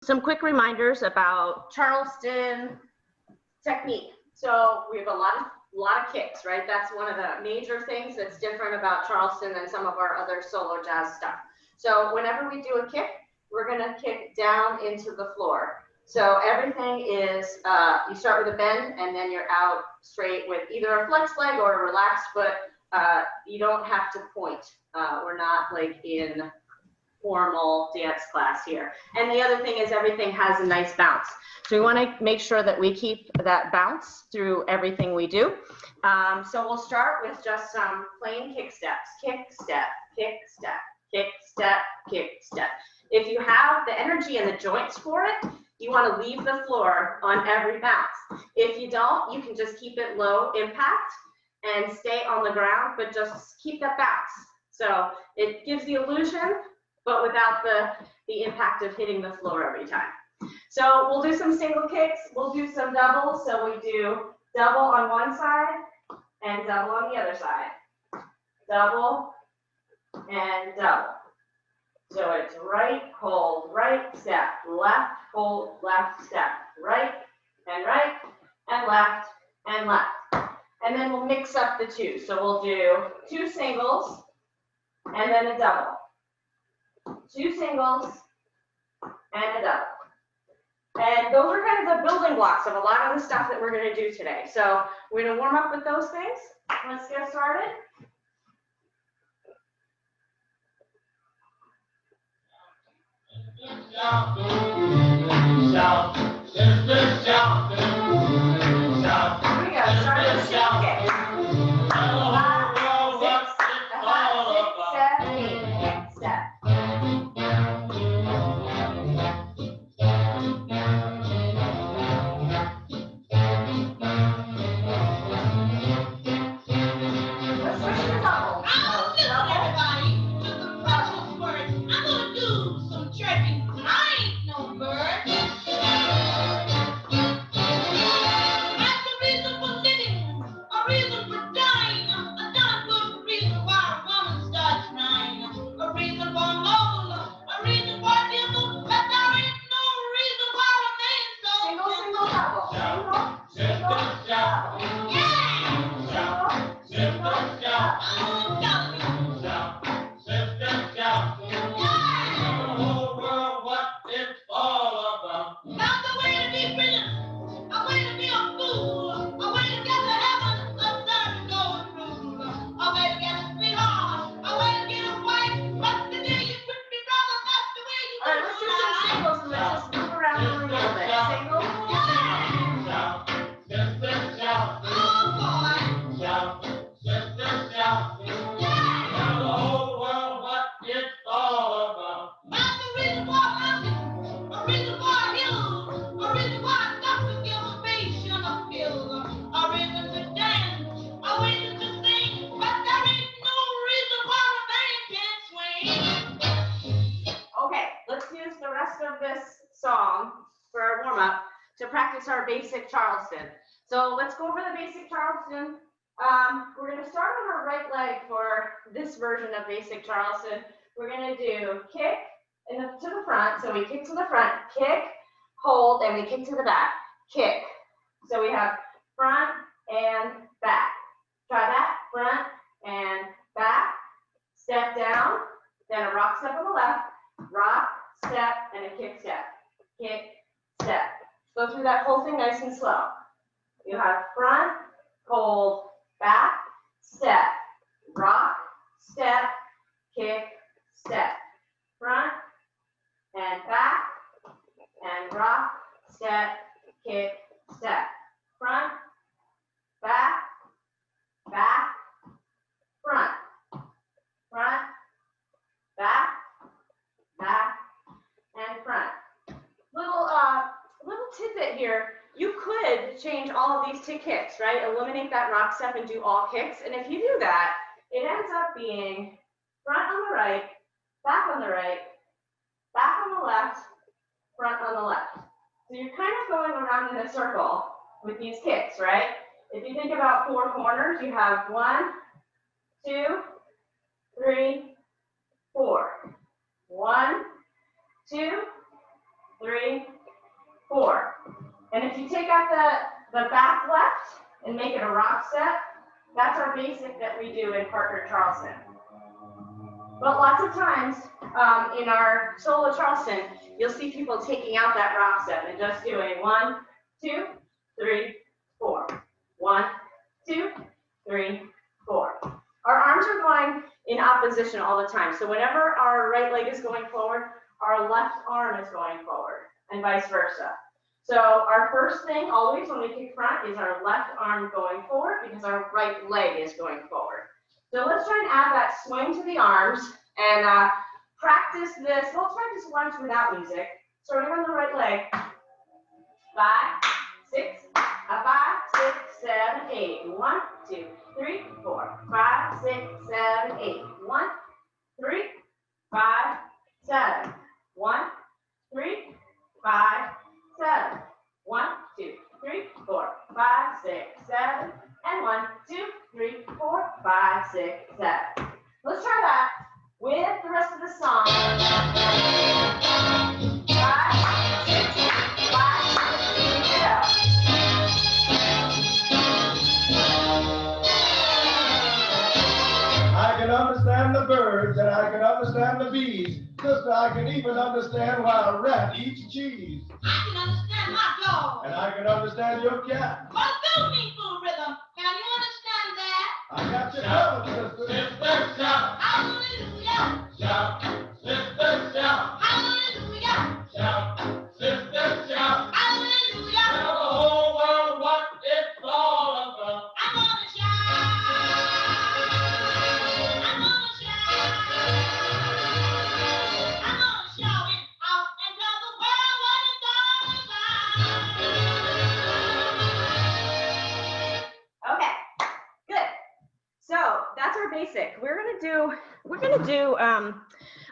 Some quick reminders about Charleston technique. So we have a lot of kicks, right? That's one of the major things that's different about Charleston than some of our other solo jazz stuff. So whenever we do a kick, we're gonna kick down into the floor. So everything is, you start with a bend and then you're out straight with either a flex leg or a relaxed foot. You don't have to point. We're not like in formal dance class here. And the other thing is everything has a nice bounce. So we want to make sure that we keep that bounce through everything we do. So we'll start with just some plain kick steps. Kick, step, kick, step, kick, step, kick, step. If you have the energy and the joints for it, you want to leave the floor on every bounce. If you don't, you can just keep it low impact and stay on the ground, but just keep that bounce. So it gives the illusion, but without the impact of hitting the floor every time. So we'll do some single kicks, we'll do some doubles. So we do double on one side and double on the other side. Double and double. So it's right, hold, right, step, left, hold, left, step, right, and left, and left. And then we'll mix up the two. So we'll do 2 singles and then a double. 2 singles and a double. And those are kind of the building blocks of a lot of the stuff that we're going to do today. So we're going to warm up with those things. Let's get started. Shout, shout, sisters, shout, shout. Here we go. Start with the shout. Okay. 5, 6, 7, 8. Step. Our basic Charleston. So let's go over the basic Charleston. We're going to start on our right leg for this version of basic Charleston. We're going to do kick to the front. So we kick to the front, kick, hold, and we kick to the back, kick. So we have front and back. Try that, front and back. Step down, then a rock step on the left, rock, step, and a kick, step. Go through that whole thing nice and slow. You have front, hold, back, step, rock, step, kick, step. Front and back, and rock, step, kick, step. Front, back, back, front, front, back, back, and front. Little tidbit here, you could change all of these to kicks, right? Eliminate that rock step and do all kicks. And if you do that, it ends up being front on the right, back on the right, back on the left, front on the left. So you're kind of going around in a circle with these kicks, right? If you think about 4 corners, you have 1, 2, 3, 4. 1, 2, 3, 4. And if you take out the back left and make it a rock step, that's our basic that we do in partner Charleston. But lots of times in our solo Charleston, you'll see people taking out that rock step and just doing 1, 2, 3, 4. 1, 2, 3, 4. Our arms are going in opposition all the time. So whenever our right leg is going forward, our left arm is going forward, and vice versa. So our first thing always when we kick front is our left arm going forward because our right leg is going forward. So let's try and add that swing to the arms and practice this. Let's practice lunge without music. Starting on the right leg. 5, 6, 5, 6, 7, 8. 1, 2, 3, 4, 5, 6, 7, 8. 1, 3, 5, 7. 1, 3, 5, 7. 1, 2, 3, 4, 5, 6, 7. And 1, 2, 3, 4, 5, 6, 7. Let's try that with the rest of the song. 5, 6, 5, 6, go. I can understand the birds and I can understand the bees. Sister, I can even understand why a rat eats cheese. I can understand my dog. And I can understand your cat. My meaningful rhythm. Can you understand that? I got you covered, sister. Sister, shout. Hallelujah. Shout. Sister, shout. Hallelujah. Shout. Sister, shout. Hallelujah. Tell the whole world what it's all about. I'm gonna shout. I'm gonna shout. I'm gonna shout it out and tell the world what it's all about. Okay, good. So that's our basic. We're gonna do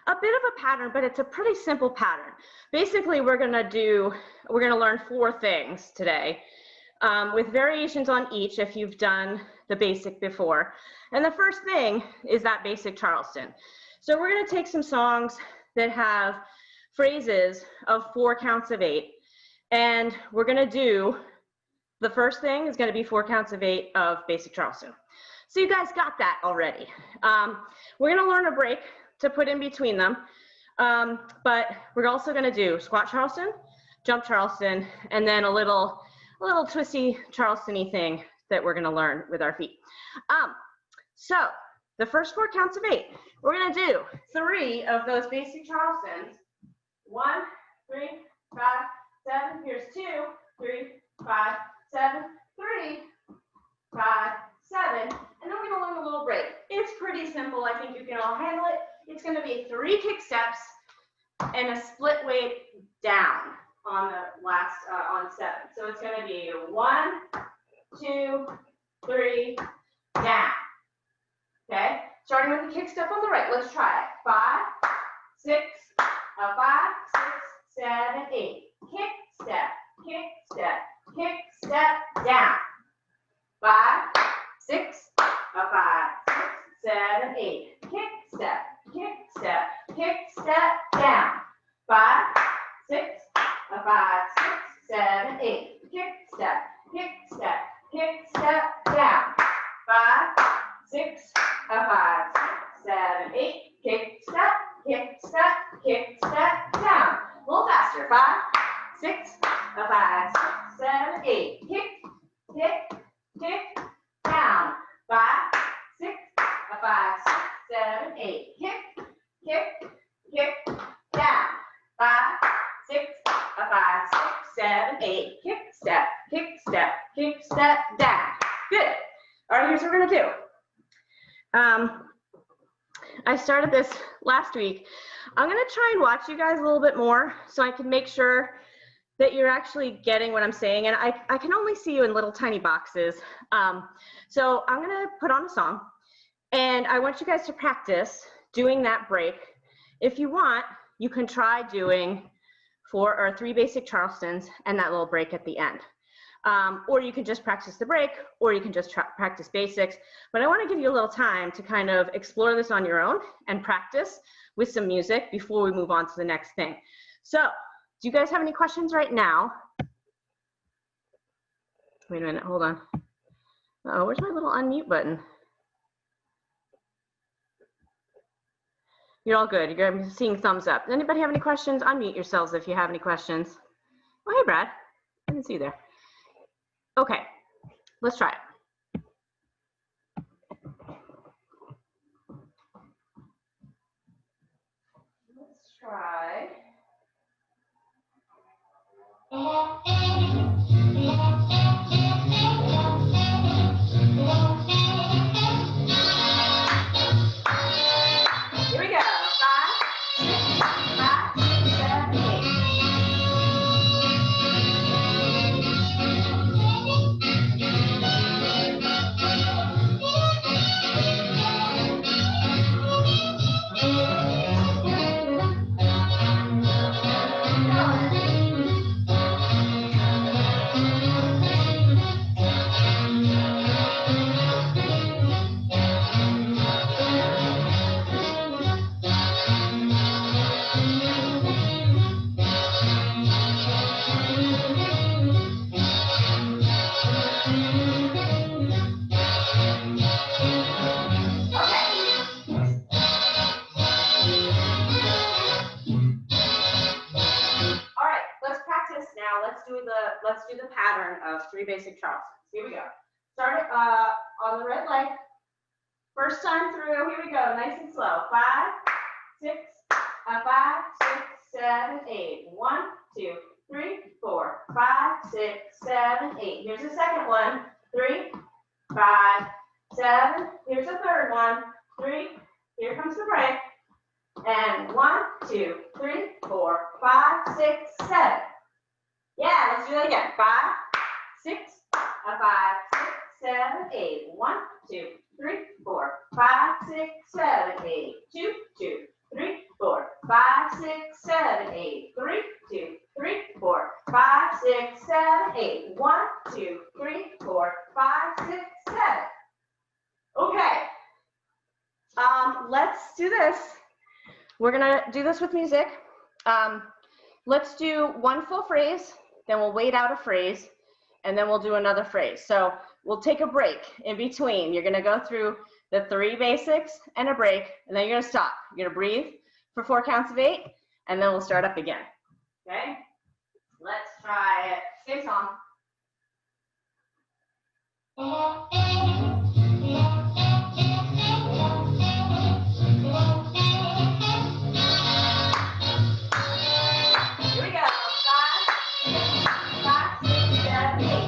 a bit of a pattern, but it's a pretty simple pattern. Basically, we're gonna learn 4 things today, with variations on each if you've done the basic before. And the first thing is that basic Charleston. So we're gonna take some songs that have phrases of 4 counts of 8, and we're gonna do, the first thing is gonna be 4 counts of 8 of basic Charleston. So you guys got that already. We're gonna learn a break to put in between them, but we're also gonna do squat Charleston, jump Charleston, and then a little twisty Charleston-y thing that we're gonna learn with our feet. So the first 4 counts of 8, we're gonna do 3 of those basic Charlestons. 1, 3, 5, 7, here's 2, 3, 5, 7, 3, 5, 7, and then we're gonna learn a little break. It's pretty simple, I think you can all handle it. It's gonna be 3 kick steps and a split weight down on the last, on 7. So it's gonna be 1, 2, 3, down. Okay, starting with the kick step on the right, let's try it. 5, 6, 5, 6, 7, 8. Kick step, kick step, kick step, down. 5, 6, 5, 6, 7, 8. Kick step, kick step, kick step, down. 5, 6, 5, 6, 7, 8. Kick step, kick step, kick step, down. 5, 6, 5, 6, 7, 8. Kick step, kick step, kick step, down. A little faster. 5, 6, 5, 6, 7, 8. Kick, kick, kick, down. 5, 6, 5, 6, 7, 8. Kick, kick, kick, down. 5, 6, 5, 6, 7, 8. Kick step, kick step, kick step, down. Good. All right, here's what we're gonna do. I started this last week. I'm gonna try and watch you guys a little bit more so I can make sure that you're actually getting what I'm saying. And I can only see you in little tiny boxes. So I'm gonna put on a song and I want you guys to practice doing that break. If you want, you can try doing 4 or 3 basic Charlestons and that little break at the end. Or you can just practice the break, or you can just practice basics. But I want to give you a little time to kind of explore this on your own and practice with some music before we move on to the next thing. So Do you guys have any questions right now? Wait a minute, hold on. Oh, where's my little unmute button? You're all good. You're seeing thumbs up. Anybody have any questions? Unmute yourselves if you have any questions. Oh, hey, Brad. I didn't see you there. Okay, let's try it. Let's try. Here we go. 5, 6, 5, 7, 8. Let's do the pattern of 3 basic Charlestons. Here we go. Start it on the red leg. First time through. Here we go. Nice and slow. 5, 6, 5, 6, 7, 8. 1, 2, 3, 4, 5, 6, 7, 8. Here's the second one. 3, 5, 7. Here's the third one. 3. Here comes the break. And 1, 2, 3, 4, 5, 6, 7. Yeah, let's do that again. 5, 6, 5, 6, 7, 8. 1, 2, 3, 4, 5, 6, 7, 8. 2, 2, 3, 4, 5, 6, 7, 8. 3, 2, 3, 4, 5, 6, 7, 8. 1, 2, 3, 4, 5, 6, 7. Okay. Let's do this. We're gonna do this with music. Let's do one full phrase, then we'll wait out a phrase, and then we'll do another phrase. So we'll take a break in between. You're gonna go through the 3 basics and a break, and then you're gonna stop. You're gonna breathe for 4 counts of 8, and then we'll start up again. Okay? Let's try it. Same song. Here we go. 5, 6, 7, 8.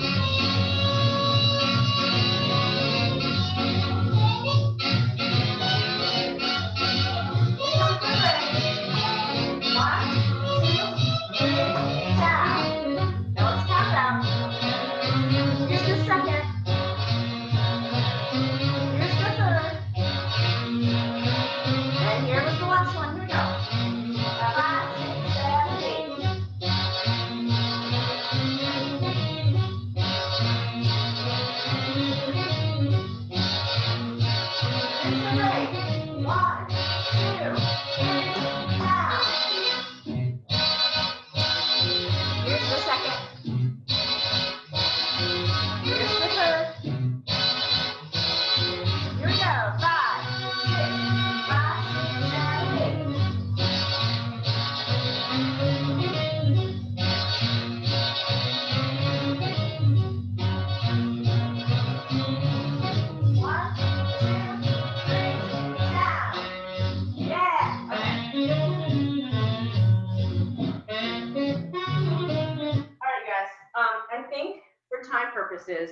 Purposes,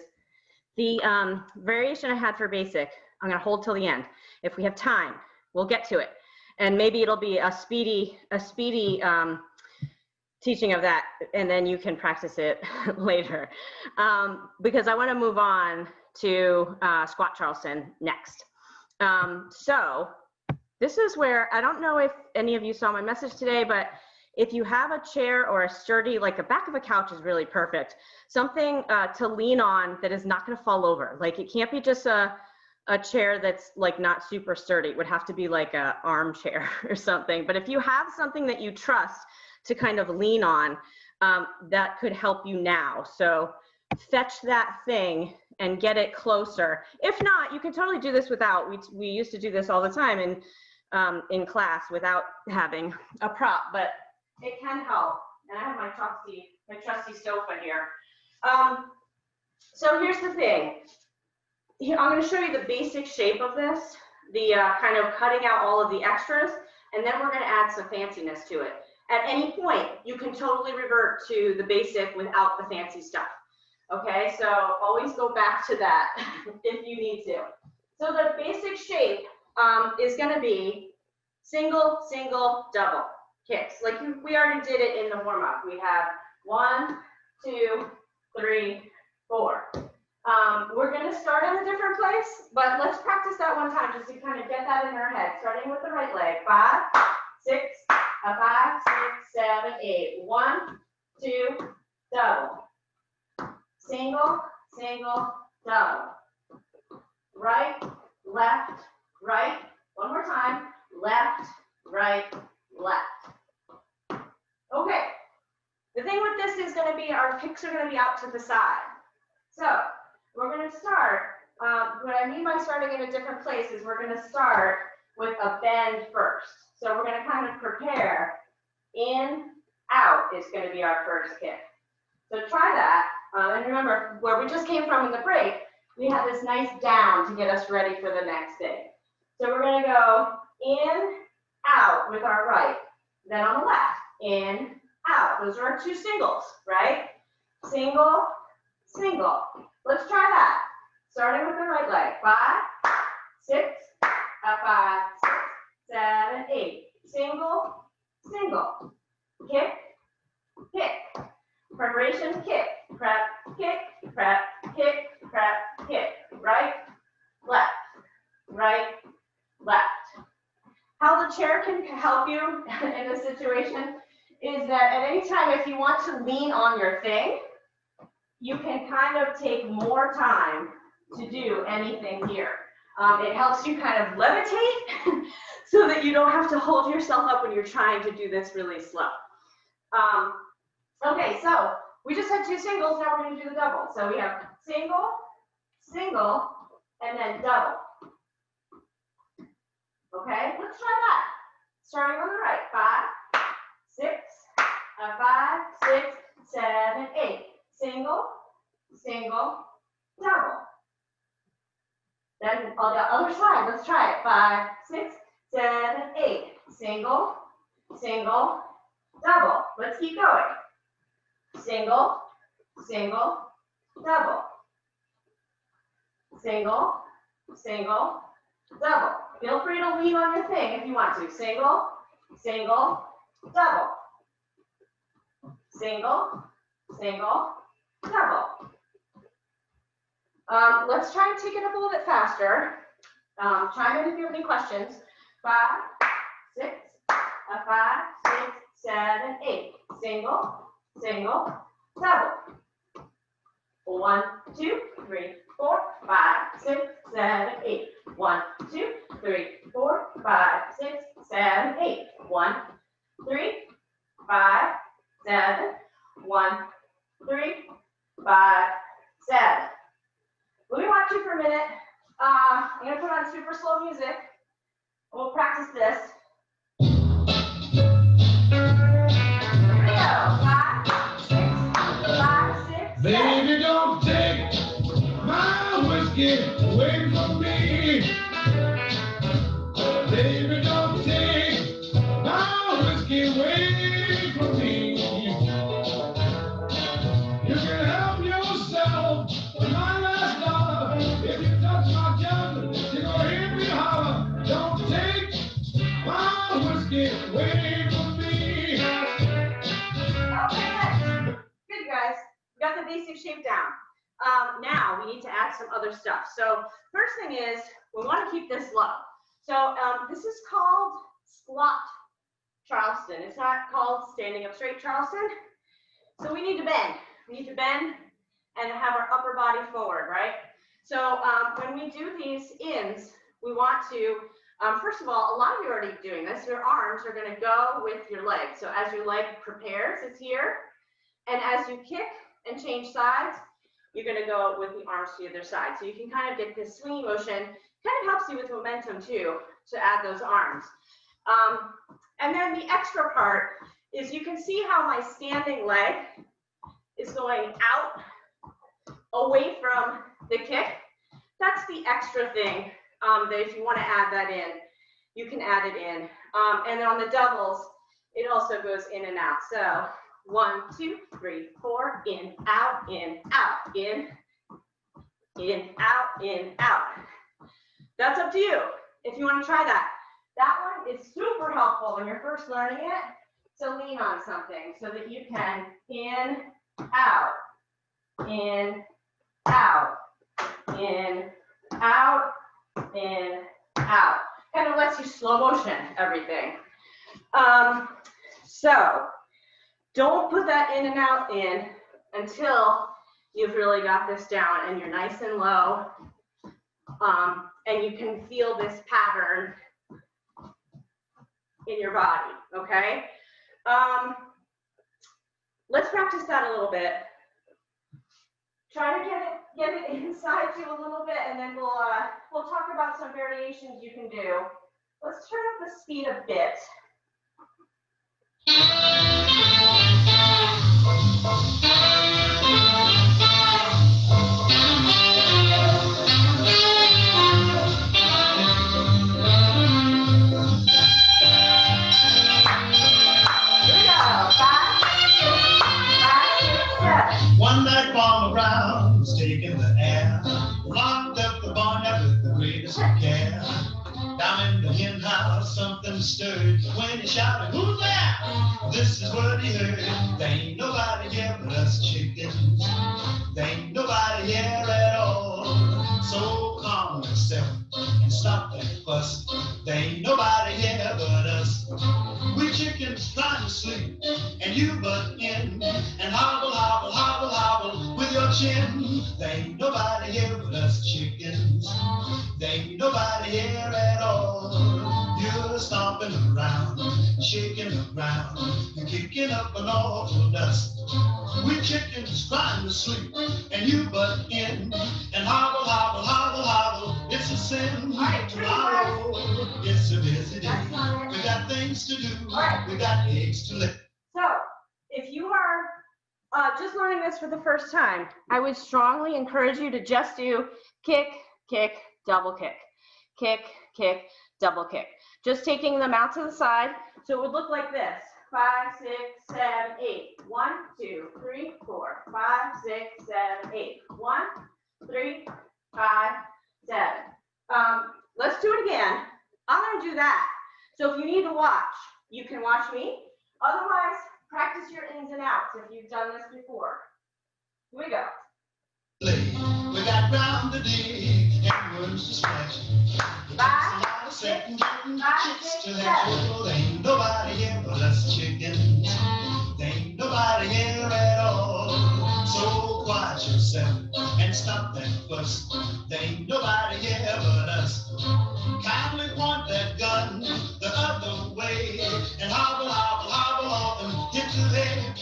the variation I had for basic, I'm going to hold till the end. If we have time, we'll get to it, and maybe it'll be a speedy teaching of that, and then you can practice it later, because I want to move on to squat Charleston next. So this is where, I don't know if any of you saw my message today, but if you have a chair or a sturdy, like a back of a couch is really perfect. Something to lean on that is not gonna fall over. Like it can't be just a chair that's like not super sturdy. It would have to be like a armchair or something. But if you have something that you trust to kind of lean on that could help you now. So fetch that thing and get it closer. If not, you can totally do this without. We used to do this all the time in class without having a prop, but it can help. And I have my trusty sofa here. So here's the thing. Here, I'm going to show you the basic shape of this, the kind of cutting out all of the extras, and then we're going to add some fanciness to it. At any point, you can totally revert to the basic without the fancy stuff. Okay, so always go back to that if you need to. So the basic shape is going to be single, single, double kicks. Like we already did it in the warm-up. We have 1, 2, 3, 4. We're going to start in a different place, but let's practice that one time just to kind of get that in our head. Starting with the right leg. 5, 6, 5, 6, 7, 8. 1, 2, double. Single, single, double. Right, left, right. One more time. Left, right, left. Okay. The thing with this is going to be our kicks are going to be out to the side. So we're going to start, what I mean by starting in a different place is we're going to start with a bend first. So we're going to kind of prepare. In, out is going to be our first kick. So try that. And remember, where we just came from in the break, we have this nice down to get us ready for the next thing. So we're going to go in, out with our right. Then on the left, in, out. Those are our 2 singles, right? Single, single. Let's try that. Starting with the right leg. 5, 6, 5, 6, 7, 8. Single, single. Kick, kick. Preparation, kick. Prep, kick, prep, kick, prep, kick. Right, left, right, left. How the chair can help you in this situation is that at any time if you want to lean on your thing, you can kind of take more time to do anything here. It helps you kind of levitate so that you don't have to hold yourself up when you're trying to do this really slow. Okay, so we just had 2 singles, now we're going to do the double. So we have single, single, and then double. Okay, let's try that. Starting on the right. 5, 6, 5, 6, 7, 8. Single, single, double. Then on the other side, let's try it. 5, 6, 7, 8. Single, single, double. Let's keep going. Single, single, double. Single, single, double. Feel free to lean on your thing if you want to. Single, single, double. Single, single, double. Let's try and take it up a little bit faster. Chime in if you have any questions. 5, 6, 5, 6, 7, 8. Single, single, double. 1, 2, 3, 4, 5, 6, 7, 8. 1, 2, 3, 4, 5, 6, 7, 8. 1, 3, 5, 7. 1, 3, 5, 7. Let me watch you for a minute. I'm going to put on super slow music. We'll practice this. Here we go. 5, 6, 5, 6, 7. Baby, don't take my whiskey away from me. Baby, don't take my whiskey away from me. You can help yourself to my last dollar. If you touch my jug, you're gonna hear me holler. Don't take my whiskey away from me. Okay, good guys. We got the basic shape down. Now we need to add some other stuff. So first thing is we want to keep this low. So this is called squat Charleston. It's not called standing up straight Charleston. So we need to bend. We need to bend and have our upper body forward, right? So when we do these ins, we want to First of all, a lot of you are already doing this. Your arms are going to go with your legs. So as your leg prepares, it's here. And as you kick and change sides, you're going to go with the arms to the other side. So you can kind of get this swinging motion. Kind of helps you with momentum too, to add those arms. And then the extra part is you can see how my standing leg is going out away from the kick. That's the extra thing that if you want to add that in, you can add it in. And then on the doubles, it also goes in and out. So 1, 2, 3, 4, in, out, in, out, in, out, in, out. That's up to you if you want to try that. That one is super helpful when you're first learning it to lean on something so that you can in, out, in, out, in, out, in, out. Kind of lets you slow motion everything. So don't put that in and out in until you've really got this down and you're nice and low. And you can feel this pattern in your body, okay? Let's practice that a little bit. Try to get it inside you a little bit, and then we'll talk about some variations you can do. Let's turn up the speed a bit. One night Farmer Brown was taking the air, locked up the barnyard with the greatest of care. Down in the hen house, something stirred when he shouted, "Who's there?" This is what he heard. There ain't nobody here but us chickens. There ain't nobody here at all. So calm yourself and stop that fuss. There ain't nobody here but us. We chickens trying to sleep, and you butt in and hobble, hobble, hobble, hobble with your chin. There ain't nobody here but us chickens. There ain't nobody here at all. You're stomping around, shaking the ground, you're kicking up an awful dust. We chickens trying to sleep, and you butt in and hobble, hobble, hobble, hobble. It's a sin. Tomorrow, it's a busy day. We got things to do. We got eggs to lay. So, if you are just learning this for the first time, I would strongly encourage you to just do kick, kick, double kick, kick, kick, double kick. Just taking them out to the side, so it would look like this. 5, 6, 7, 8. 1, 2, 3, 4. 5, 6, 7, 8. 1, 3, 5, 7. Let's do it again. I'm going to do that. So if you need to watch, you can watch me. Otherwise, practice your ins and outs if you've done this before. Here we go. We got ground to dig and worms to scratch. 5, 6, 5, 6, 7. There ain't nobody here but us chickens. There ain't nobody here at all. So quiet yourself and stop that fuss. There ain't nobody here but us. Kindly point that gun the other way and hobble, hobble, hobble off and get to there.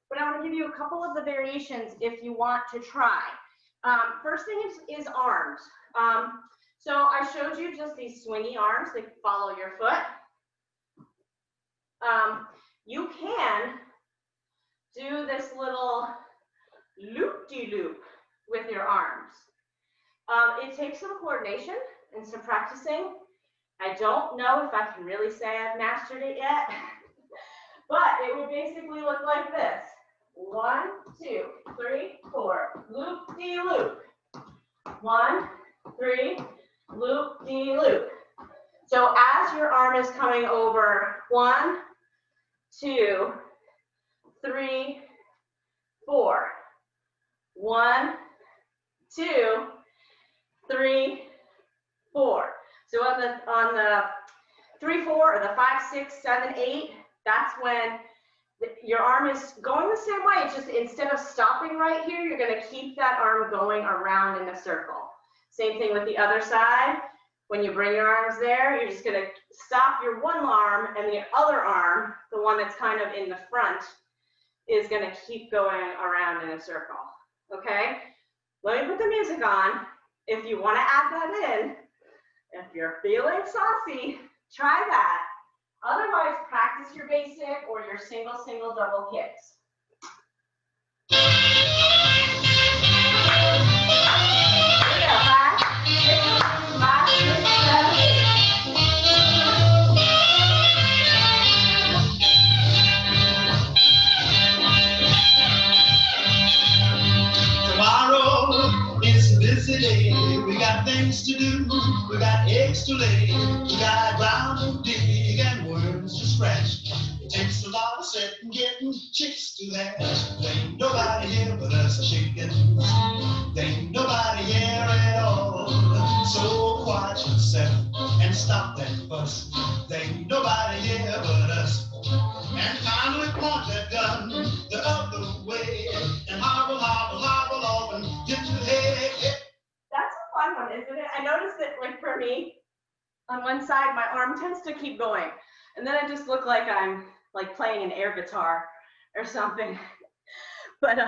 But I want to give you a couple of the variations if you want to try. First thing is arms. So I showed you just these swingy arms that follow your foot. You can do this little loop-de-loop with your arms. It takes some coordination and some practicing. I don't know if I can really say I've mastered it yet, but it would basically look like this. 1, 2, 3, 4, loop-de-loop. 1, 3, loop-de-loop. So as your arm is coming over, 1, 2, 3, 4. 1, 2, 3, 4. So on the 3, 4, or the 5, 6, 7, 8, that's when your arm is going the same way. It's just instead of stopping right here, you're going to keep that arm going around in a circle. Same thing with the other side. When you bring your arms there, you're just going to stop your one arm, and the other arm, the one that's kind of in the front, is going to keep going around in a circle. Okay? Let me put the music on. If you want to add that in, if you're feeling saucy, try that. Otherwise, practice your basic or your single, double kicks. Here we go. 5, 6, 5, 6, 7, 8. Tomorrow is a busy day. We got things to do. We got eggs to lay. We got ground to dig and worms to scratch. It takes a lot of setting, getting chicks to hatch. There ain't nobody here but us chickens. There ain't nobody here at all. So quiet yourself and stop that fuss. There ain't nobody here but us. And finally point that gun the other way and hobble, hobble, hobble off and get your head. That's a fun one, isn't it? I noticed that, like, for me, on one side, my arm tends to keep going. And then I just look like I'm like playing an air guitar or something. But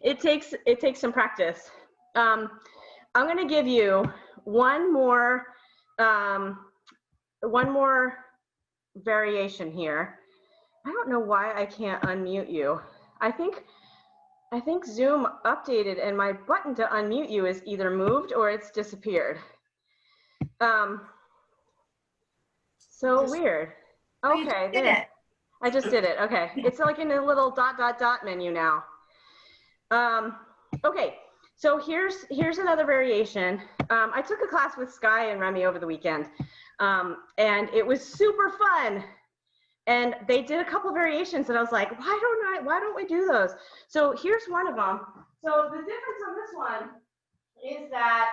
it takes some practice. I'm going to give you one more variation here. I don't know why I can't unmute you. I think Zoom updated and my button to unmute you is either moved or it's disappeared. So weird. Okay, there. I just did it. Okay, it's like in a little ... menu now. Okay, so here's another variation. I took a class with Sky and Remy over the weekend, and it was super fun. And they did a couple variations, and I was like, why don't we do those? So here's one of them. So the difference on this one is that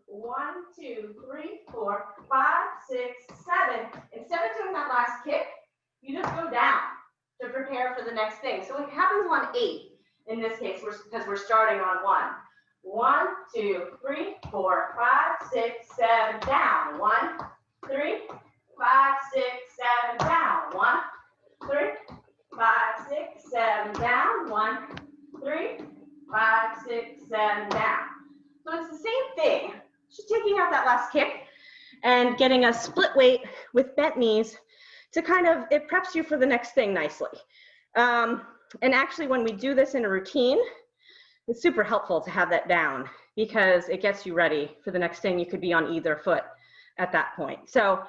1, 2, 3, 4, 5, 6, 7. Instead of doing that last kick, you just go down to prepare for the next thing. So it happens on 8 in this case, because we're starting on 1. 1, 2, 3, 4, 5, 6, 7, down. 1, 3, 5, 6, 7, down. 1, 3, 5, 6, 7, down. 1, 3, 5, 6, 7, down. So it's the same thing, just taking out that last kick and getting a split weight with bent knees to kind of, it preps you for the next thing nicely. And actually, when we do this in a routine, it's super helpful to have that down because it gets you ready for the next thing. You could be on either foot at that point. So,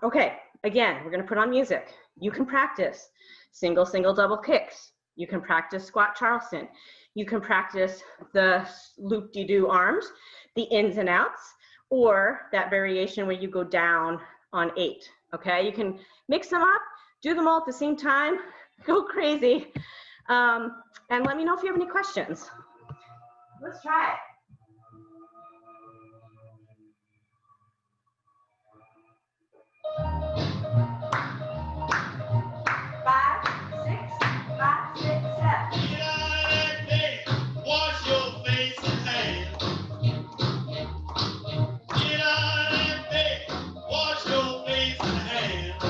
okay, again, we're gonna put on music. You can practice single, double kicks. You can practice squat Charleston. You can practice the loop-de-doo arms, the ins and outs, or that variation where you go down on 8, okay? You can mix them up, do them all at the same time, go crazy, and let me know if you have any questions. Let's try it. Wash your face and hands. Get out of bed, wash your face and hands.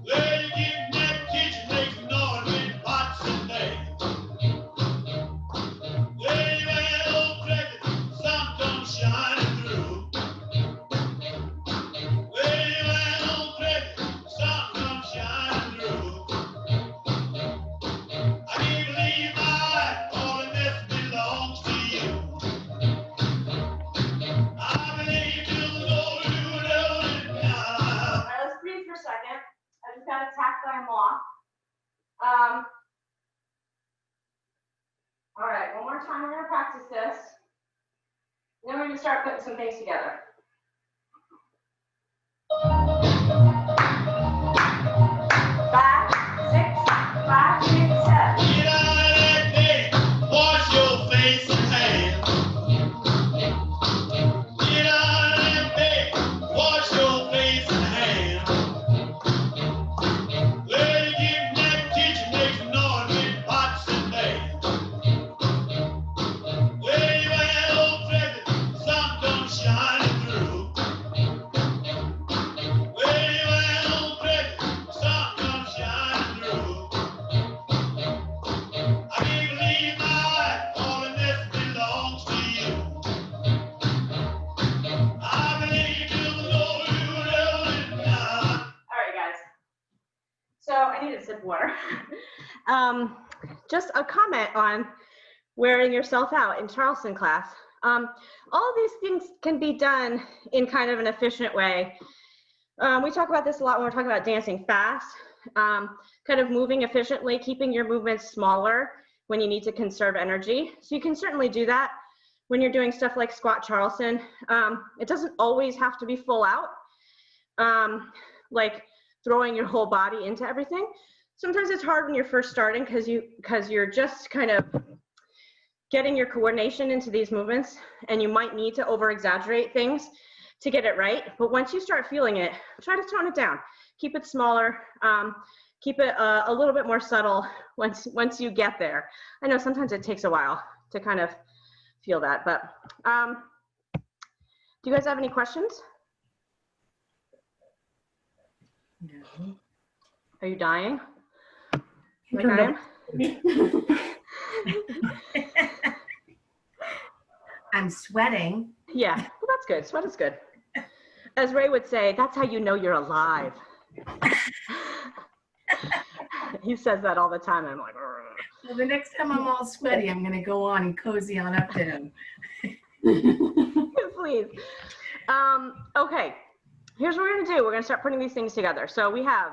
Where you get in that kitchen making noise with pots and pans. Where you at, old cricket, sun comes shining through. Where you at, old cricket, sun comes shining through. I can't believe my life, all of this belongs to you. I believe you'll go to the All right, let's breathe for a second. I just got to tack them off. All right, one more time, we're going to practice this. Then we're going to start putting some things together. 5, 6, 5, 6, 7. Get out of that bed, wash your face and hands. Get out of that bed, wash your face and hands. Well, you get in that kitchen, make some noise with pots and pans. Well, you had old Freddy, sun come shining through. Well, you had old Freddy, sun come shining through. I can't believe my wife, all of this belongs to you. I believe you'll know you will it now. All right, guys. So I need a sip of water. Just a comment on wearing yourself out in Charleston class. All these things can be done in kind of an efficient way. We talk about this a lot when we're talking about dancing fast, kind of moving efficiently, keeping your movements smaller when you need to conserve energy. So you can certainly do that when you're doing stuff like squat Charleston. It doesn't always have to be full out, like throwing your whole body into everything. Sometimes it's hard when you're first starting because you're just kind of getting your coordination into these movements, and you might need to over exaggerate things to get it right. But once you start feeling it, try to tone it down. Keep it smaller, keep it a little bit more subtle once you get there. I know sometimes it takes a while to kind of feel that, but do you guys have any questions? No. Are you dying? Like I am? I'm sweating. Yeah, well, that's good. Sweat is good. As Ray would say, that's how you know you're alive. He says that all the time. I'm like, "Rrr." Well, the next time I'm all sweaty, I'm going to go on and cozy on up to him. Please. Okay, here's what we're going to do. We're going to start putting these things together. So we have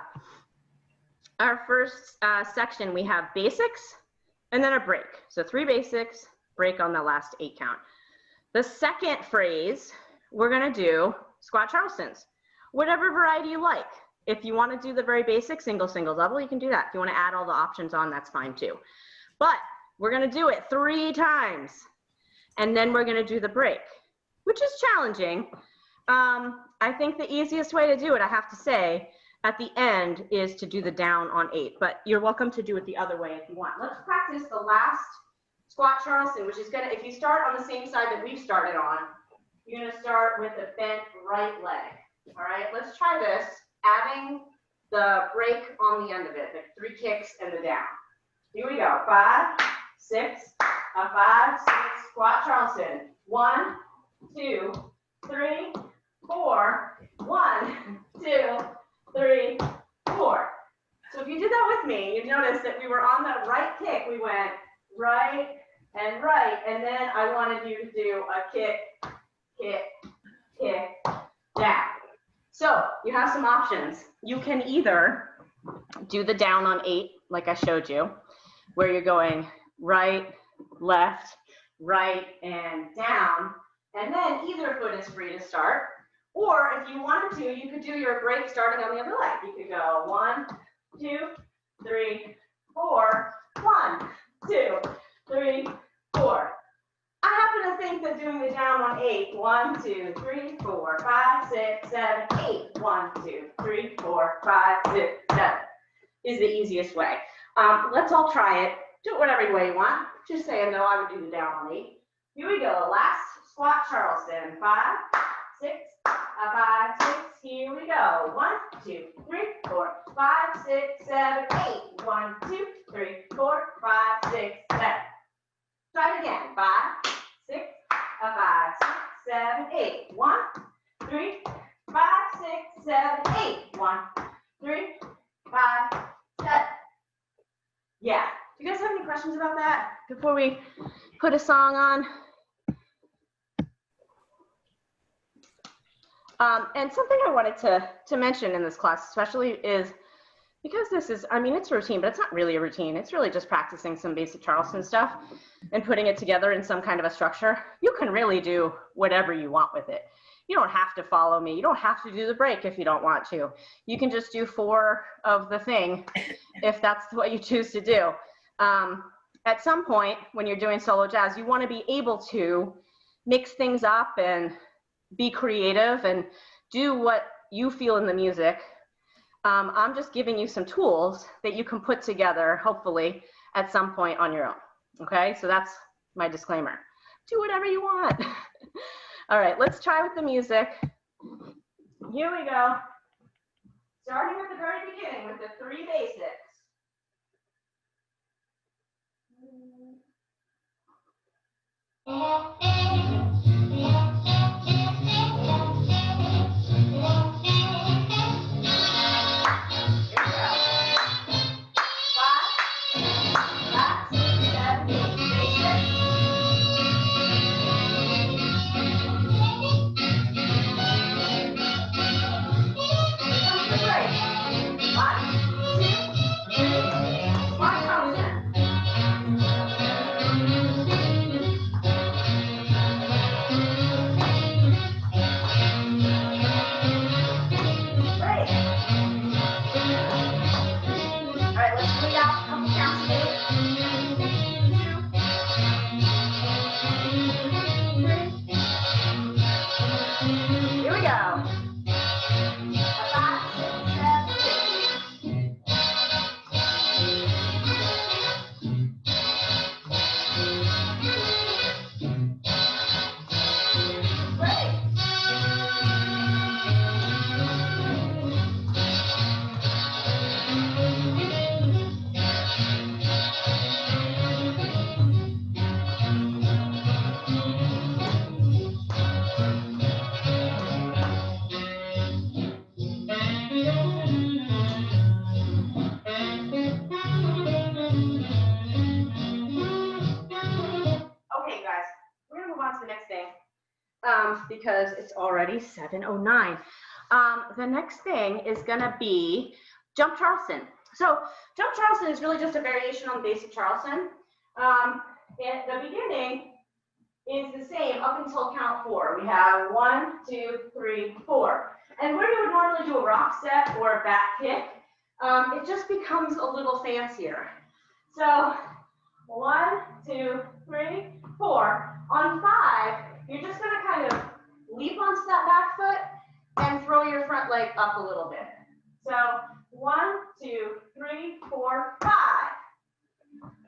our first section. We have basics and then a break. So 3 basics, break on the last 8 count. The second phrase, we're going to do squat Charlestons, whatever variety you like. If you want to do the very basic single, single, double, you can do that. If you want to add all the options on, that's fine too. But we're going to do it 3 times, and then we're going to do the break, which is challenging. I think the easiest way to do it, I have to say, at the end is to do the down on 8, but you're welcome to do it the other way if you want. Let's practice the last squat Charleston, which is gonna, if you start on the same side that we've started on, you're gonna start with the bent right leg. All right, let's try this, adding the break on the end of it, the 3 kicks and the down. Here we go, 5, 6, a 5, 6, squat Charleston. 1, 2, 3, 4, 1, 2, 3, 4. So if you did that with me, you'd notice that we were on the right kick. We went right, and then I wanted you to do a kick, kick, kick, down. So you have some options. You can either do the down on 8, like I showed you, where you're going right, left, right, and down, and then either foot is free to start. Or if you wanted to, you could do your break starting on the other leg. You could go 1, 2, 3, 4, 1, 2, 3, 4. I happen to think that doing the down on 8, 1, 2, 3, 4, 5, 6, 7, 8, 1, 2, 3, 4, 5, 6, 7 is the easiest way. Let's all try it. Do it whatever way you want. Just saying, no, I would do the down on 8. Here we go. Last squat Charleston. 5, 6, 5, 6. Here we go. 1, 2, 3, 4, 5, 6, 7, 8. 1, 2, 3, 4, 5, 6, 7. Try it again. 5, 6, 5, 6, 7, 8. 1, 3, 5, 6, 7, 8. 1, 3, 5, 7. Yeah. Do you guys have any questions about that before we put a song on? And something I wanted to mention in this class especially is, because this is, I mean, it's routine, but it's not really a routine. It's really just practicing some basic Charleston stuff and putting it together in some kind of a structure. You can really do whatever you want with it. You don't have to follow me. You don't have to do the break if you don't want to. You can just do 4 of the thing if that's what you choose to do. At some point when you're doing solo jazz, you want to be able to mix things up and be creative and do what you feel in the music. I'm just giving you some tools that you can put together, hopefully, at some point on your own. Okay, so that's my disclaimer. Do whatever you want. All right, let's try with the music. Here we go. Starting at the very beginning with the 3 basics. Because it's already 7:09. The next thing is gonna be jump Charleston. So jump Charleston is really just a variation on basic Charleston. At the beginning is the same up until count 4. We have 1, 2, 3, 4. And where you would normally do a rock step or a back kick, it just becomes a little fancier. So 1, 2, 3, 4. On 5, you're just gonna kind of leap onto that back foot and throw your front leg up a little bit. So 1, 2, 3, 4, 5.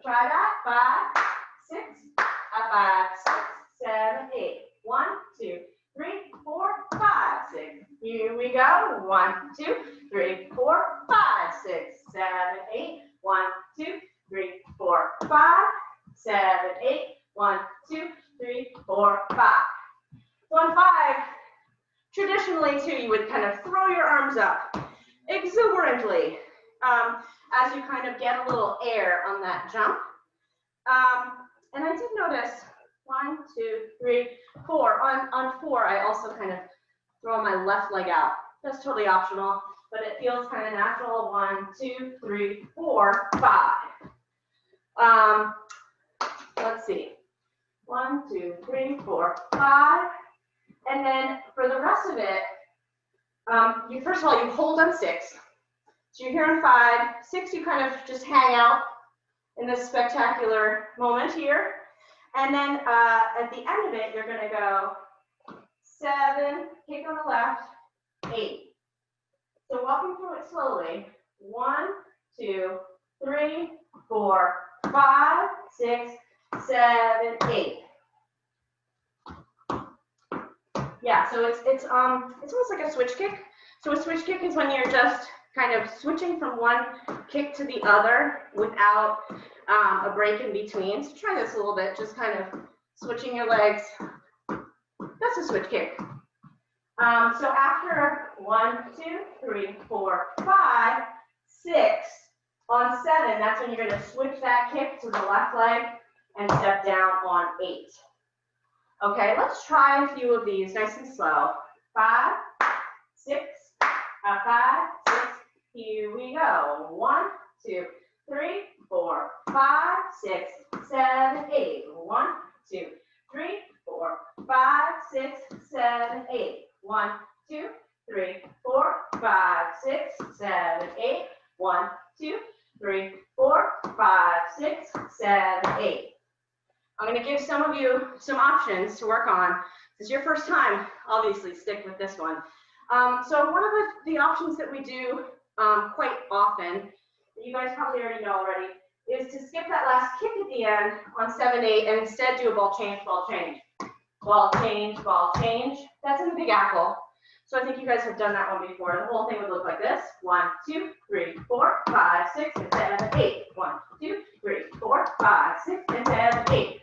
Try that. 5, 6, 5, 6, 7, 8. 1, 2, 3, 4, 5, 6. Here we go. 1, 2, 3, 4, 5, 6, 7, 8. 1, 2, 3, 4, 5, 7, 8. 1, 2, 3, 4, 5. So on 5, traditionally too, you would kind of throw your arms up exuberantly as you kind of get a little air on that jump. And I did notice 1, 2, 3, 4. On 4, I also kind of throw my left leg out. That's totally optional, but it feels kind of natural. 1, 2, 3, 4, 5. Let's see. 1, 2, 3, 4, 5. And then for the rest of it, first of all, you hold on 6. So you're here on 5. 6, you kind of just hang out in this spectacular moment here. And then at the end of it, you're going to go 7, kick on the left, 8. So walking through it slowly. 1, 2, 3, 4, 5, 6, 7, 8. Yeah, so it's almost like a switch kick. So a switch kick is when you're just kind of switching from one kick to the other without a break in between. So try this a little bit, just kind of switching your legs. That's a switch kick. So after 1, 2, 3, 4, 5, 6, on 7, that's when you're going to switch that kick to the left leg and step down on 8. Okay, let's try a few of these nice and slow. 5, 6, 5, 6. Here we go. 1, 2, 3, 4, 5, 6, 7, 8. 1, 2, 3, 4, 5, 6, 7, 8. 1, 2, 3, 4, 5, 6, 7, 8. 1, 2, 3, 4, 5, 6, 7, 8. I'm going to give some of you some options to work on. If it's your first time, obviously stick with this one. So one of the options that we do quite often, that you guys probably already know already, is to skip that last kick at the end on 7, 8 and instead do a ball change, ball change. Ball change, ball change. That's in the Big Apple. So I think you guys have done that one before. The whole thing would look like this. 1, 2, 3, 4, 5, 6, and 7, 8. 1, 2, 3, 4, 5, 6, and 7, 8.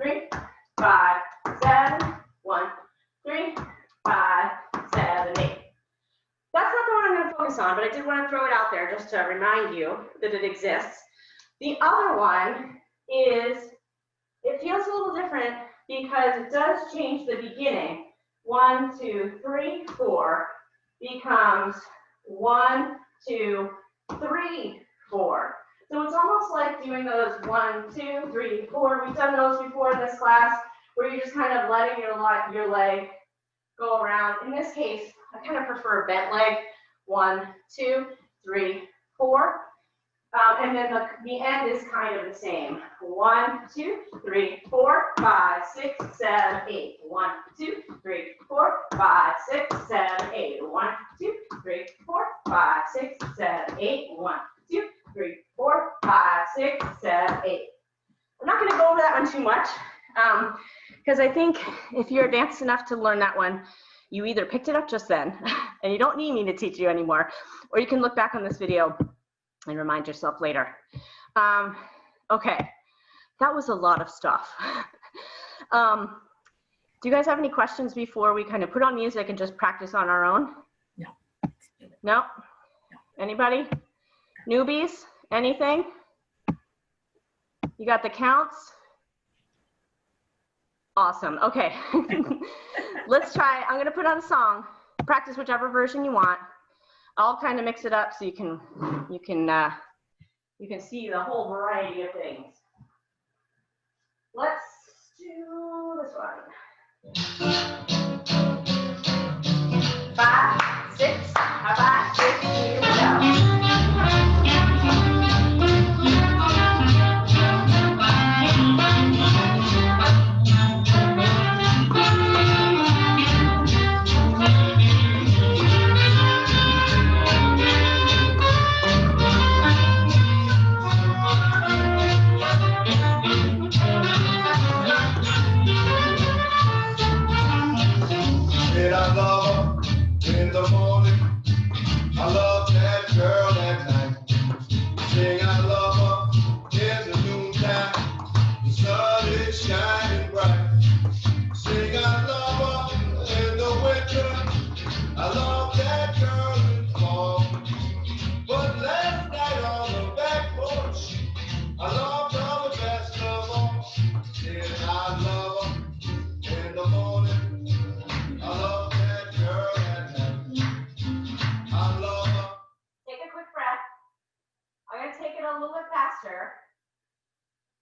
3, 5, 7, 1, 3, 5, 7, 8. That's not the one I'm going to focus on, but I did want to throw it out there just to remind you that it exists. The other one is, it feels a little different because it does change the beginning. 1, 2, 3, 4 becomes 1, 2, 3, 4. So it's almost like doing those 1, 2, 3, 4. We've done those before in this class where you're just kind of letting your leg go around. In this case, I kind of prefer a bent leg. 1, 2, 3, 4. And then the end is kind of the same. 1, 2, 3, 4, 5, 6, 7, 8. 1, 2, 3, 4, 5, 6, 7, 8. 1, 2, 3, 4, 5, 6, 7, 8. 1, 2, 3, 4, 5, 6, 7, 8. I'm not going to go over that one too much because I think if you're advanced enough to learn that one, you either picked it up just then and you don't need me to teach you anymore, or you can look back on this video and remind yourself later. Okay, that was a lot of stuff. Do you guys have any questions before we kind of put on music and just practice on our own? No. No? Anybody? Newbies? Anything? You got the counts? Awesome, okay. Let's try, I'm gonna put on a song, practice whichever version you want. I'll kind of mix it up so you can see the whole variety of things. Let's do this one. 5, 6, 5, 6, here we go.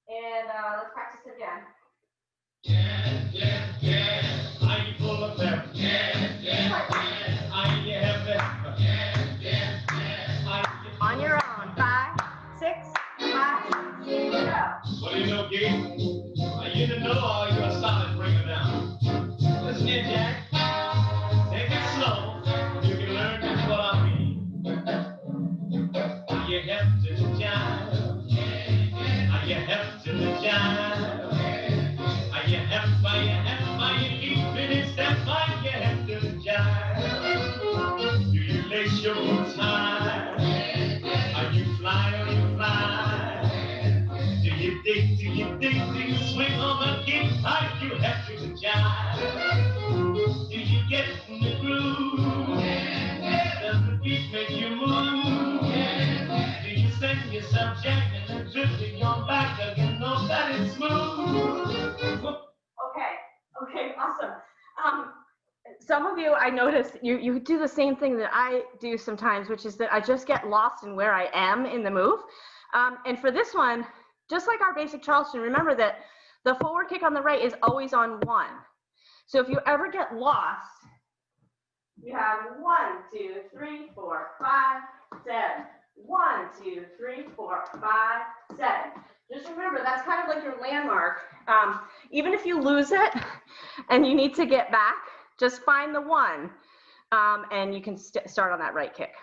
And let's practice it again. Yeah, yeah, yeah. Are you full of pep? Yeah, yeah, yeah. Are you happy? Yeah, yeah, yeah. On your own. 5, 6, 5, here we go. What do you know, Gig? Are you the know or you're a solid bringer now? Listen here, Jack. Take it slow. You can learn just what I mean. Are you hep to the jive? Are you hep to the jive? Are you hep? Are you keeping it step? Are you hep to the jive? Do you lace your boots high? Are you fly or you fly? Do you dig? Do you swing on the kick? Are you hep to the jive? Do you get in the groove? Does the beat make you move? Do you send yourself jacking and drifting on back again? No, that is smooth. Okay, awesome. Some of you, I noticed, you do the same thing that I do sometimes, which is that I just get lost in where I am in the move. And for this one, just like our basic Charleston, remember that the forward kick on the right is always on 1. So if you ever get lost You have 1, 2, 3, 4, 5, 7. 1, 2, 3, 4, 5, 7. Just remember, that's kind of like your landmark. Even if you lose it and you need to get back, just find the 1, and you can start on that right kick.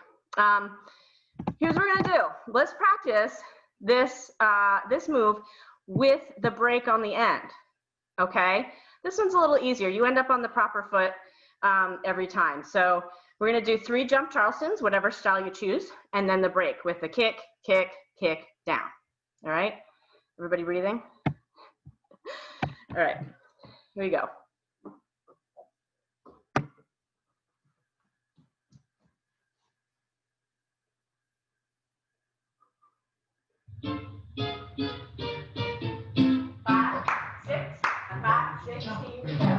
Here's what we're gonna do. Let's practice this, this move with the break on the end, okay? This one's a little easier. You end up on the proper foot every time. So we're gonna do 3 jump Charlestons, whatever style you choose, and then the break with the kick, kick, kick, down. All right? Everybody breathing? All right, here we go. Five, six, here we go.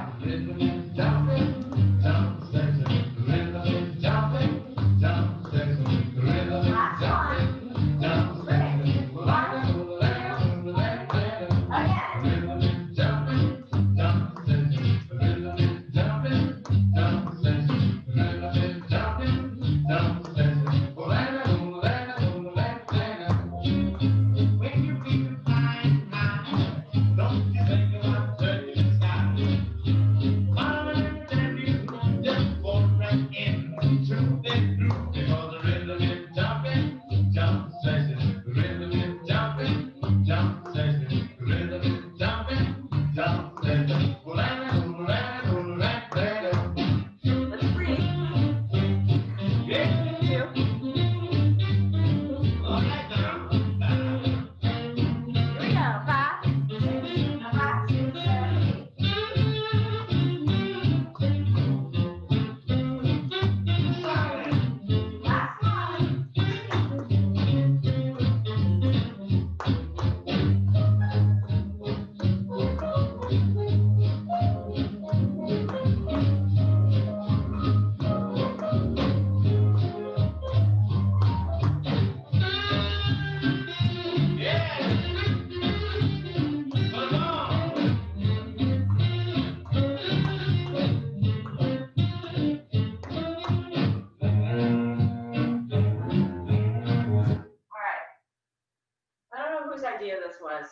Idea this was.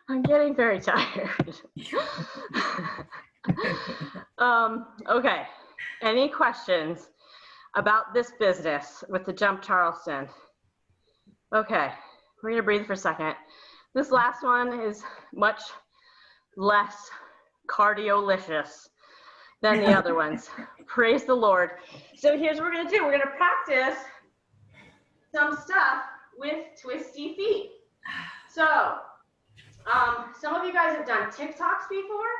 I'm getting very tired. Okay, any questions about this business with the jump Charleston? Okay, we're gonna breathe for a second. This last one is much less cardiolicious than the other ones. Praise the Lord. So here's what we're gonna do. We're gonna practice some stuff with twisty feet. So, some of you guys have done TikToks before,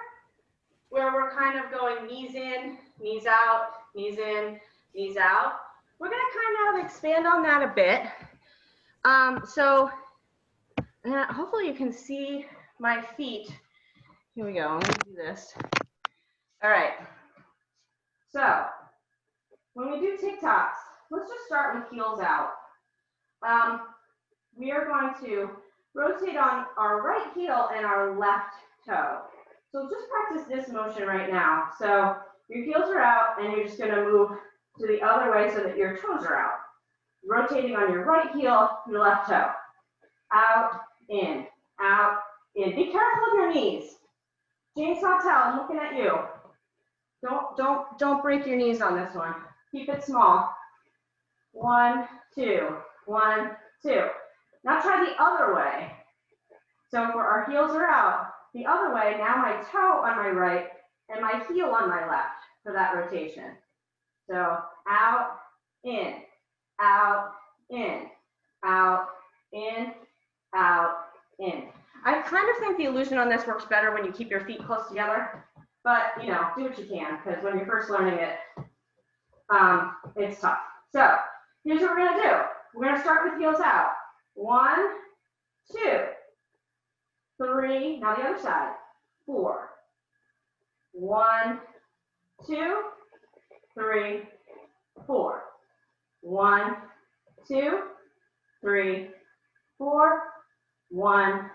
where we're kind of going knees in, knees out, knees in, knees out. We're gonna kind of expand on that a bit. So, hopefully you can see my feet. Here we go, I'm gonna do this. All right, so when we do TikToks, let's just start with heels out. We are going to rotate on our right heel and our left toe. So just practice this motion right now. So your heels are out and you're just going to move to the other way so that your toes are out. Rotating on your right heel, your left toe. Out, in, out, in. Be careful of your knees. James Hotel, I'm looking at you. Don't break your knees on this one. Keep it small. 1, 2, 1, 2. Now try the other way. So for our heels are out, the other way, now my toe on my right and my heel on my left for that rotation. So out, in, out, in, out, in, out, in. I kind of think the illusion on this works better when you keep your feet close together, but you know, do what you can, because when you're first learning it, it's tough. So here's what we're gonna do. We're gonna start with heels out. 1, 2, 3, now the other side. 4. 1, 2, 3, 4. 1, 2, 3, 4. 1,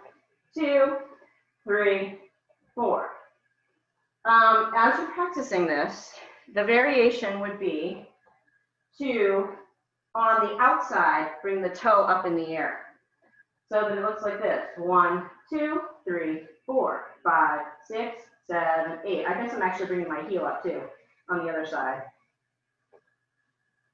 2, 3, 4. as you're practicing this, the variation would be to, on the outside, bring the toe up in the air. So that it looks like this. 1, 2, 3, 4, 5, 6, 7, 8. I guess I'm actually bringing my heel up too on the other side.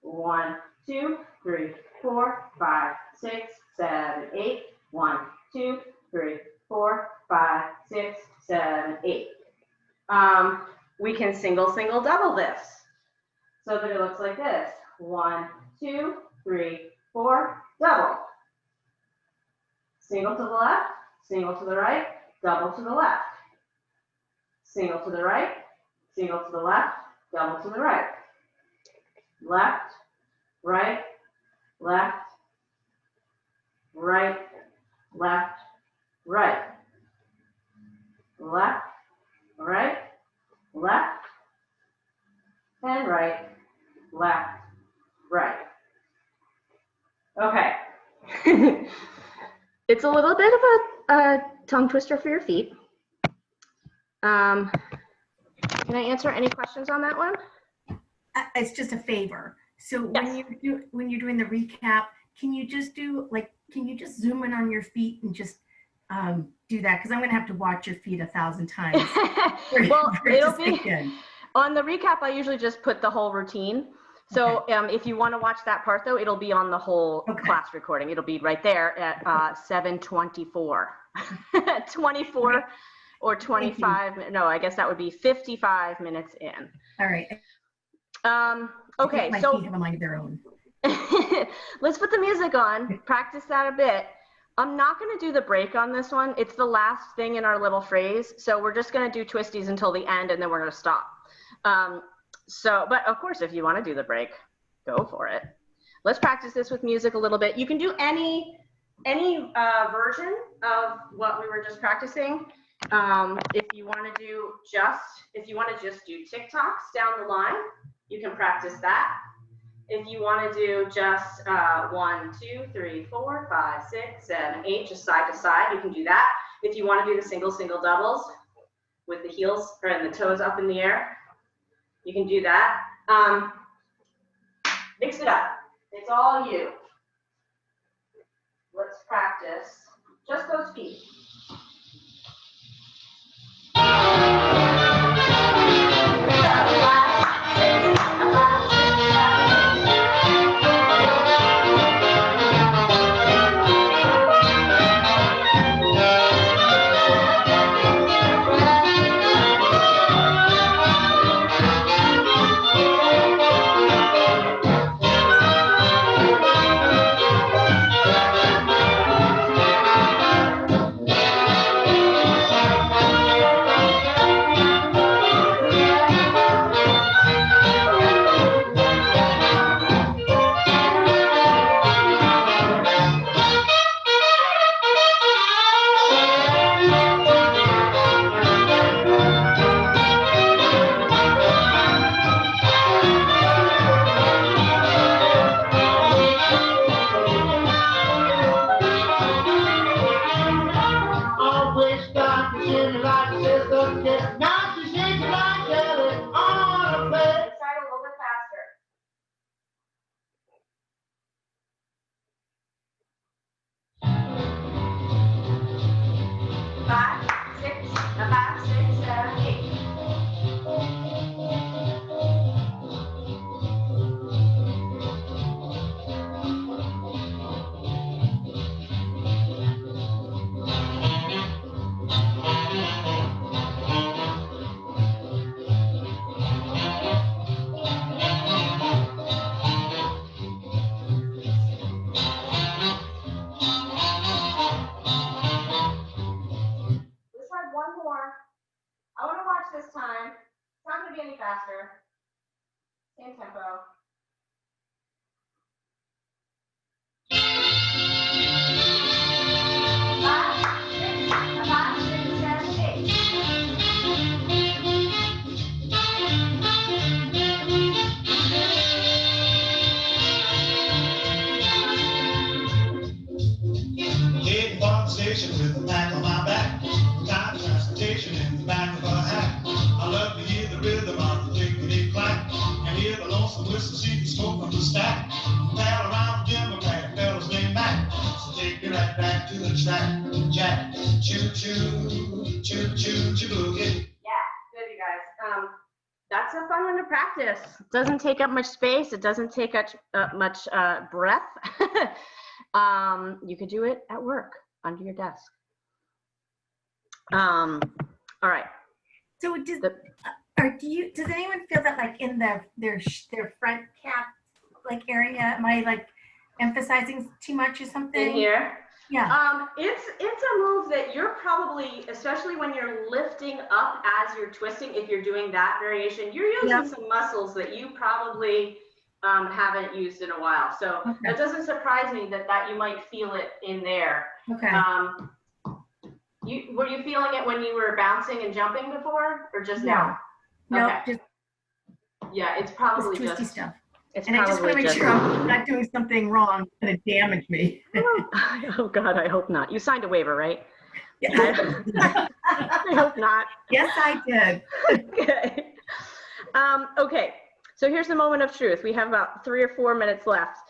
1, 2, 3, 4, 5, 6, 7, 8. 1, 2, 3, 4, 5, 6, 7, 8. We can single, double this so that it looks like this. 1, 2, 3, 4, double. Single to the left, single to the right, double to the left. Single to the right, single to the left, double to the right. Left, right, left, right, left, right. Left, right, left, and right, left, right. Okay. It's a little bit of a tongue twister for your feet. Can I answer any questions on that one? It's just a favor. So Yes. when you're doing the recap, can you just zoom in on your feet and just do that? Because I'm going to have to watch your feet 1,000 times. Well, it'll be Again. on the recap. I usually just put the whole routine. So if you want to watch that part though, it'll be on the whole class recording. It'll be right there at 7:24, 24 or 25. No, I guess that would be 55 minutes in. All right. Okay, my so feet have a mind of their own. let's put the music on, practice that a bit. I'm not going to do the break on this one. It's the last thing in our little phrase. So we're just going to do twisties until the end and then we're going to stop. But of course, if you want to do the break, go for it. Let's practice this with music a little bit. You can do any version of what we were just practicing. If you want to just do TikToks down the line, you can practice that. If you want to do just 1, 2, 3, 4, 5, 6, 7, 8, just side to side, you can do that. If you want to do the single doubles with the heels or the toes up in the air, you can do that. Mix it up. It's all you. Let's practice just those feet. This time. It's not going to be any faster. Same tempo. Getting farm station with the pack on my back. Time transportation in the back of a hat. I love to hear the rhythm of the clickety-clack and hear the lonesome whistle, see the smoke from the stack. Pal around the Democrat, fellow's named Mac. So take me right back to the track, Jack. Choo choo, choo choo, choo boogie. Yeah, good, you guys. That's a fun one to practice. It doesn't take up much space. It doesn't take much breath. You could do it at work, under your desk. All right. So does anyone feel that like in their front cap like area, am I like emphasizing too much or something? In here? Yeah. It's a move that you're probably, especially when you're lifting up as you're twisting, if you're doing that variation, you're using some muscles that you probably haven't used in a while. So It doesn't surprise me that you might feel it in there. Okay. Were you feeling it when you were bouncing and jumping before, or just now? No, Okay. just it's probably twisty just stuff. It's and I just want to make sure I'm not doing something wrong that's going to damage me. Oh God, I hope not. You signed a waiver, right? Yeah. I hope not. Yes, I did. Okay. Okay. So here's the moment of truth. We have about 3 or 4 minutes left.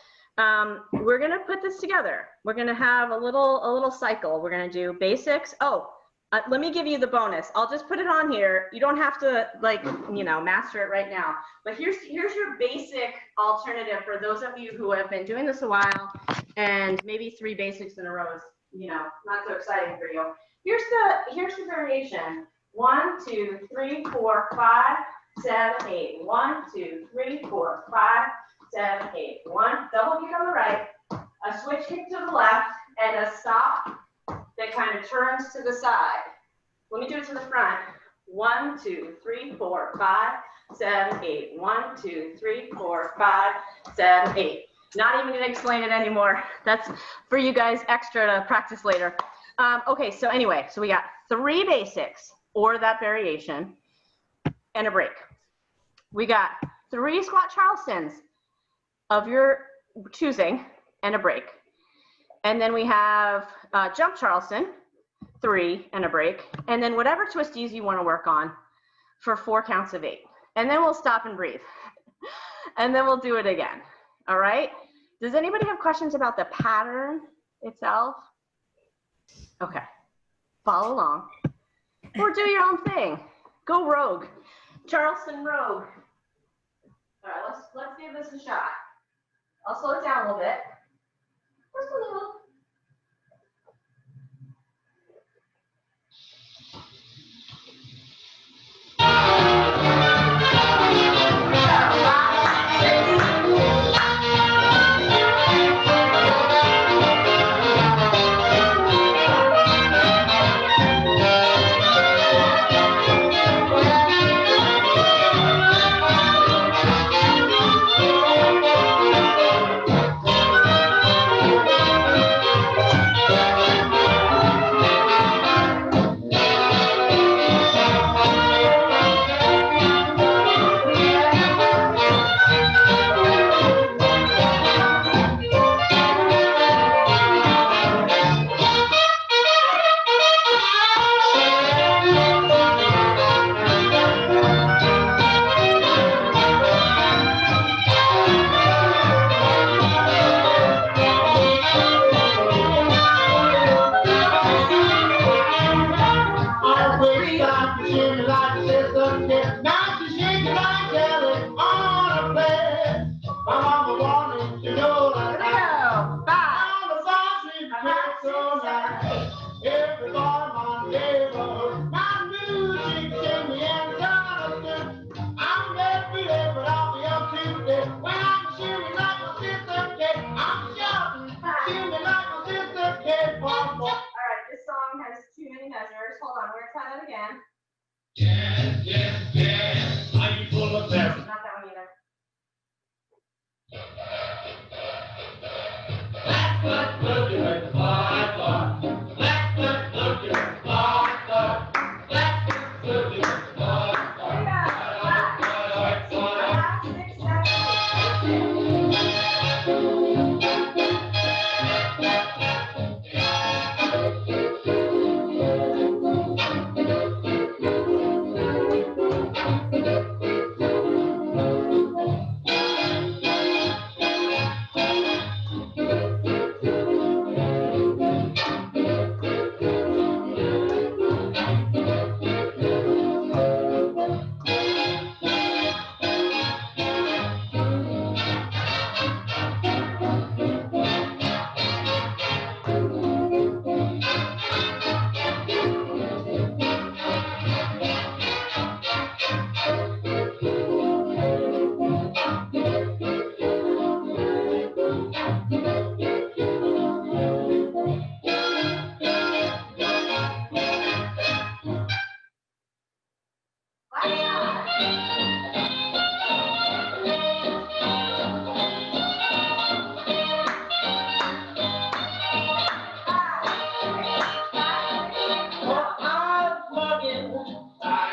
We're gonna put this together. We're gonna have a little cycle. We're gonna do basics. Let me give you the bonus. I'll just put it on here. You don't have to master it right now. But here's your basic alternative for those of you who have been doing this a while, and maybe 3 basics in a row is not so exciting for you. Here's the variation. 1, 2, 3, 4, 5, 7, 8. 1, 2, 3, 4, 5, 7, 8. 1 double kick on the right, a switch kick to the left, and a stop that kind of turns to the side. Let me do it to the front. 1, 2, 3, 4, 5, 7, 8. 1, 2, 3, 4, 5, 7, 8. Not even gonna explain it anymore. That's for you guys extra to practice later. Okay, so anyway, we got 3 basics or that variation and a break. We got 3 squat Charlestons of your choosing and a break. And then we have jump Charleston, 3 and a break. And then whatever twisties you want to work on for 4 counts of 8. And then we'll stop and breathe. And then we'll do it again. All right? Does anybody have questions about the pattern itself? Okay. Follow along. Or do your own thing. Go rogue. Charleston rogue. All right, let's give this a shot. I'll slow it down a little bit. Just a little. Hold on, we're gonna try that again. Yes, yes, yes. Are you full of that? Not that one either. Blackfoot boogie with the bar. Blackfoot boogie with the bar. Blackfoot boogie with the bar. I'm plugging, I